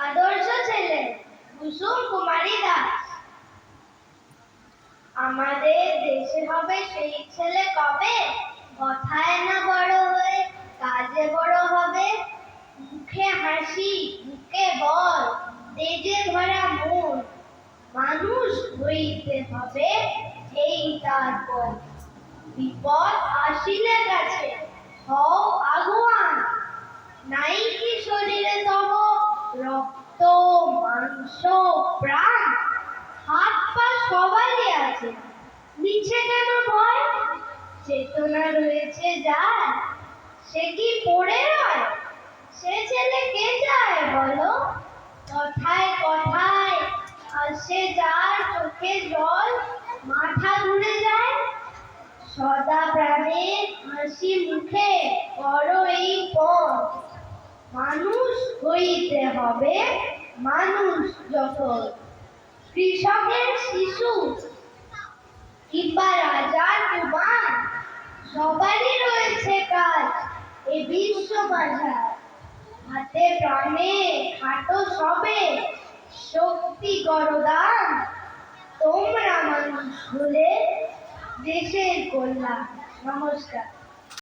আদর্শ ছেলে কুসুম কুমারী দাস। আমাদের দেশে হবে সেই ছেলে কবে, কথায় না বড় হয়ে কাজে বড় হবে। মুখে হাসি বুকে বল, তেজে ভরা মন, মানুষ হইতে হবে এই তার পর। বিপদ আসিলে কাছে হও আগুয়ান, নাই কি শরীরে তব রক্ত মাংস প্রাণ। হাত পা সবারই আছে, মিছে কেন ভয়? চেতনা রয়েছে যার, সে কি পড়ে রয়? সে ছেলে কে চায় বলো? কথায় কথায় আসে যার চোখে জল, মাথা ঘুরে যায়। সদা প্রাণে হাসি মুখে করো এই পথ। মানুষ হইতে হবে মানুষ যখন। কৃষকের শিশু কিংবা রাজার কুমার, সবারই রয়েছে কাজ এ বিশ্ব বাজার। হাতে প্রাণে খাটো সবে, শক্তি করো দান। তোমরা মানুষ হলে দেশের কল্যাণ। নমস্কার।